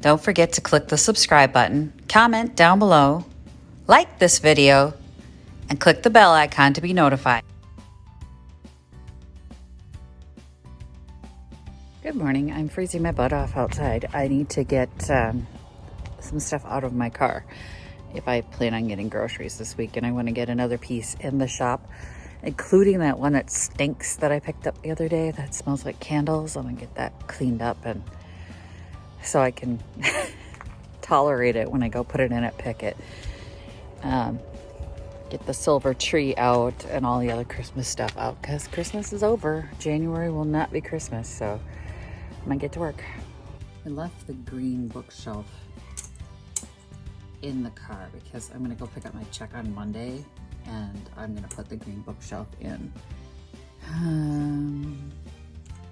Don't forget to click the subscribe button, comment down below, like this video, and click the bell icon to be notified. Good morning. I'm freezing my butt off outside. I need to get some stuff out of my car if I plan on getting groceries this week, and I want to get another piece in the shop, including that one that stinks that I picked up the other day that smells like candles. I'm gonna get that cleaned up and so I can tolerate it when I go put it in at Picket. Get the silver tree out and all the other Christmas stuff out, because Christmas is over. January will not be Christmas, so I'm gonna get to work. I left the green bookshelf in the car because I'm gonna go pick up my check on Monday, and I'm gonna put the green bookshelf in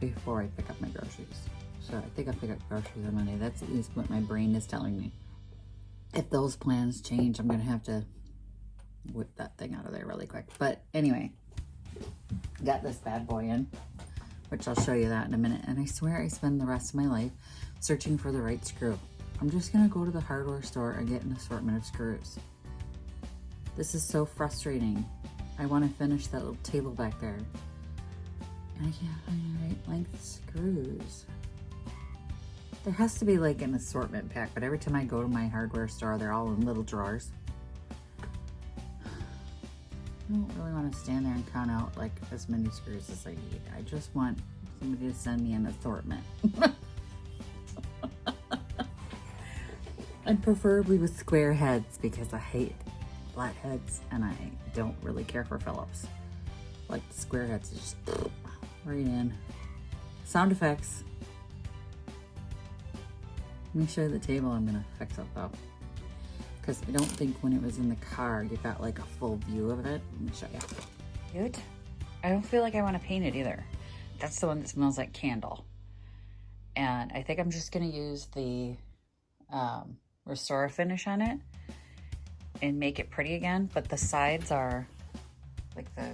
before I pick up my groceries. So I think I'll pick up groceries on Monday. That's at least what my brain is telling me. If those plans change, I'm gonna have to whip that thing out of there really quick. But anyway, got this bad boy in, which I'll show you that in a minute. And I swear I spend the rest of my life searching for the right screw. I'm just gonna go to the hardware store and get an assortment of screws. This is so frustrating. I want to finish that little table back there, and I can't find the right length screws. There has to be like an assortment pack, but every time I go to my hardware store, they're all in little drawers. I don't really want to stand there and count out like as many screws as I need. I just want somebody to send me an assortment. And preferably with square heads, because I hate flat heads and I don't really care for Phillips. Like the square heads, just right in. Sound effects. Let me show you the table I'm gonna fix up though, because I don't think when it was in the car you got like a full view of it. Let me show you. Cute. I don't feel like I want to paint it either. That's the one that smells like candle, and I think I'm just gonna use the Restorer finish on it and make it pretty again. But the sides are like the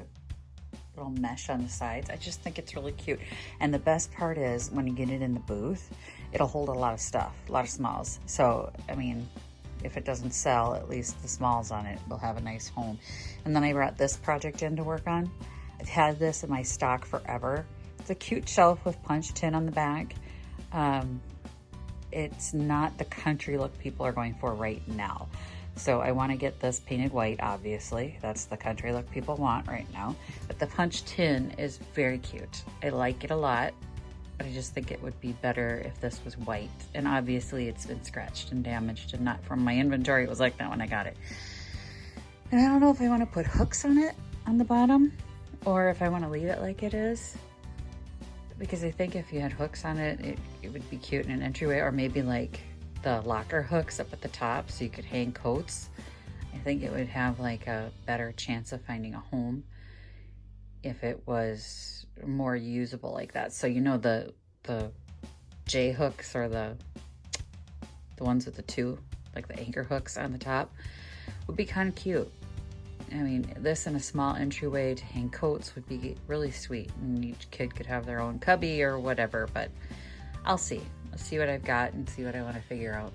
little mesh on the sides. I just think it's really cute. And the best part is when you get it in the booth, it'll hold a lot of stuff, a lot of smalls. So, I mean, if it doesn't sell, at least the smalls on it will have a nice home. And then I brought this project in to work on. I've had this in my stock forever. It's a cute shelf with punch tin on the back. It's not the country look people are going for right now. So I want to get this painted white, obviously. That's the country look people want right now. But the punch tin is very cute. I like it a lot, but I just think it would be better if this was white. And obviously it's been scratched and damaged, and not from my inventory. It was like that when I got it. And I don't know if I want to put hooks on it on the bottom, or if I want to leave it like it is. Because I think if you had hooks on it, it would be cute in an entryway, or maybe like the locker hooks up at the top so you could hang coats. I think it would have like a better chance of finding a home if it was more usable like that. So you know the J hooks, or the ones with the two, like the anchor hooks on the top, would be kind of cute. I mean, this in a small entryway to hang coats would be really sweet, and each kid could have their own cubby or whatever, but I'll see. I'll see what I've got and see what I want to figure out.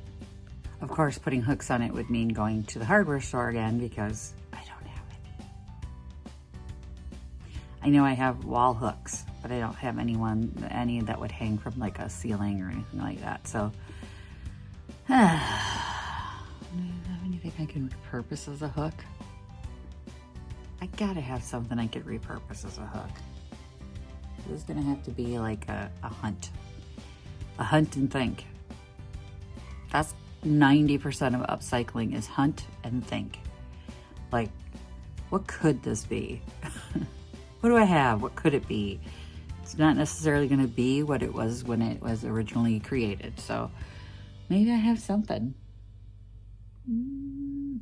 Of course, putting hooks on it would mean going to the hardware store again, because I don't have it. I know I have wall hooks, but I don't have any that would hang from like a ceiling or anything like that. So, do you have anything I can repurpose as a hook? I gotta have something I could repurpose as a hook. This is gonna have to be like a hunt. A hunt and think. That's 90% of upcycling, is hunt and think. Like, what could this be? What do I have? What could it be? It's not necessarily gonna be what it was when it was originally created. So maybe I have something.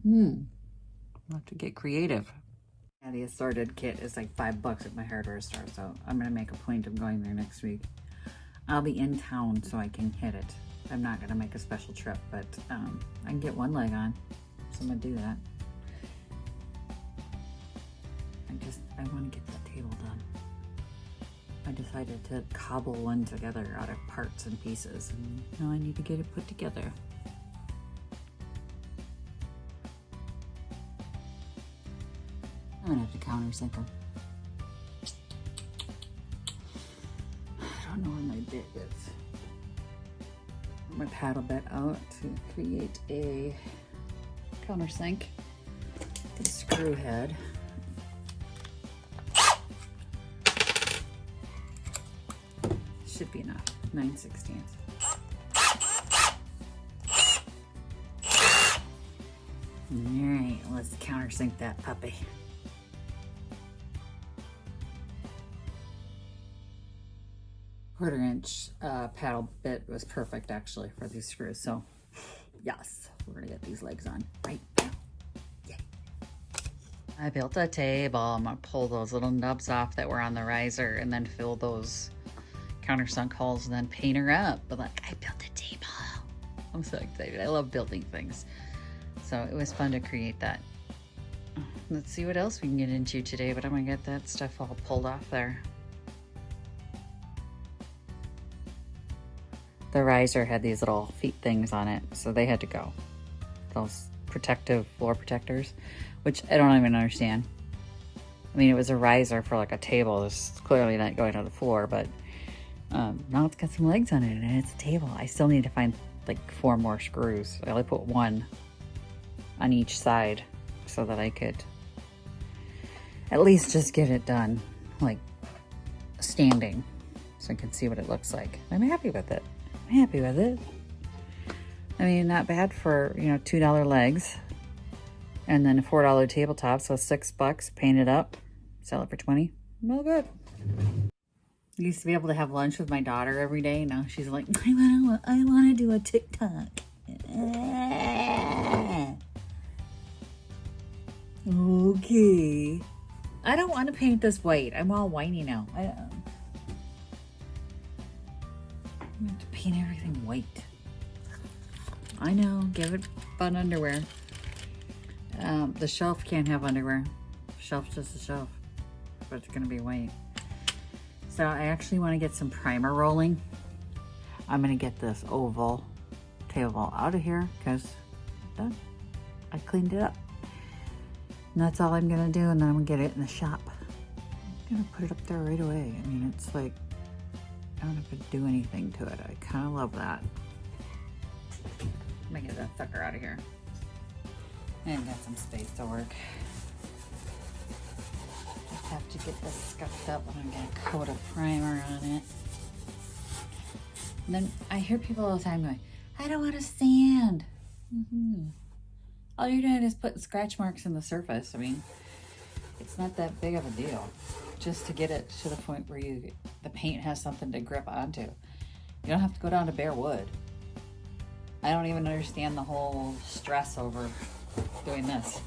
I'll have to get creative. Yeah, the assorted kit is like $5 at my hardware store, so I'm gonna make a point of going there next week. I'll be in town so I can hit it. I'm not gonna make a special trip, but I can get one leg on, so I'm gonna do that. I want to get that table done. I decided to cobble one together out of parts and pieces, and now I need to get it put together. I'm gonna have to countersink them. I don't know where my bit is. My paddle bit out to create a countersink. The screw head. Should be enough. 9/16. Alright, let's countersink that puppy. Quarter-inch paddle bit was perfect actually for these screws. So yes, we're gonna get these legs on right now. Yay. I built a table. I'm gonna pull those little nubs off that were on the riser and then fill those countersunk holes and then paint her up. But like, I built a table. I'm so excited. I love building things. So it was fun to create that. Let's see what else we can get into today, but I'm gonna get that stuff all pulled off there. The riser had these little feet things on it, so they had to go. Those protective floor protectors, which I don't even understand. I mean, it was a riser for like a table. It's clearly not going to the floor, but now it's got some legs on it and it's a table. I still need to find like 4 more screws. I only put 1 on each side so that I could at least just get it done, like standing, so I can see what it looks like. I'm happy with it. I'm happy with it. I mean, not bad for, you know, $2 legs and then a $4 tabletop. So $6, paint it up, sell it for 20. Well, good. I used to be able to have lunch with my daughter every day. Now she's like, I want to do a TikTok. Okay. I don't want to paint this white. I'm all whiny now. I have to paint everything white. I know, give it fun underwear. The shelf can't have underwear. Shelf's just a shelf, but it's gonna be white. So I actually want to get some primer rolling. I'm gonna get this oval table out of here because done. I cleaned it up. And that's all I'm gonna do, and then I'm gonna get it in the shop. I'm gonna put it up there right away. I mean, it's like, I don't have to do anything to it. I kind of love that. I'm gonna get that sucker out of here. And got some space to work. Just have to get this scuffed up. I'm gonna coat a primer on it. And then I hear people all the time going, I don't want to sand. All you're doing is put scratch marks in the surface. I mean, it's not that big of a deal. Just to get it to the point where the paint has something to grip onto. You don't have to go down to bare wood. I don't even understand the whole stress over doing this.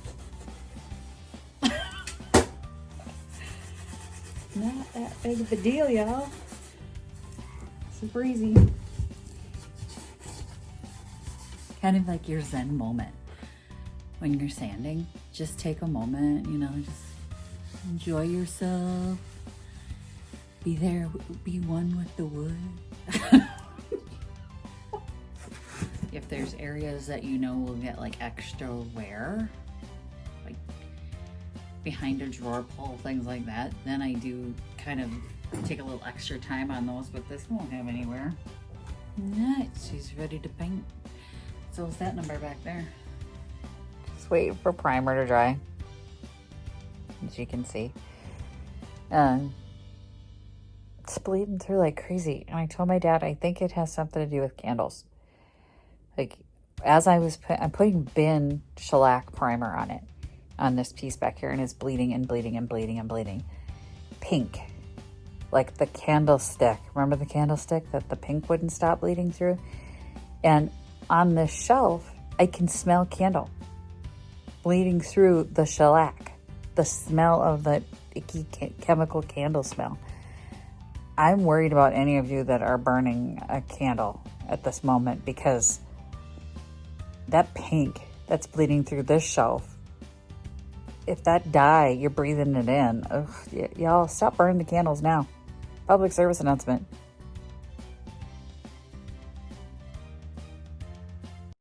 Not that big of a deal, y'all. Super easy. Kind of like your Zen moment. When you're sanding, just take a moment, you know, just enjoy yourself. Be there, be one with the wood. If there's areas that you know will get like extra wear, like behind a drawer pull, things like that, then I do kind of take a little extra time on those, but this won't have any wear. Nice, she's ready to paint. So is that number back there. Just waiting for primer to dry, as you can see. It's bleeding through like crazy. And I told my dad, I think it has something to do with candles. Like, as I was I'm putting bin shellac primer on it, on this piece back here, and it's bleeding and bleeding and bleeding and bleeding. Pink. Like the candlestick. Remember the candlestick that the pink wouldn't stop bleeding through? And on this shelf, I can smell candle bleeding through the shellac. The smell of the icky chemical candle smell. I'm worried about any of you that are burning a candle at this moment, because that pink that's bleeding through this shelf, if that dye, you're breathing it in. Y'all stop burning the candles now. Public service announcement.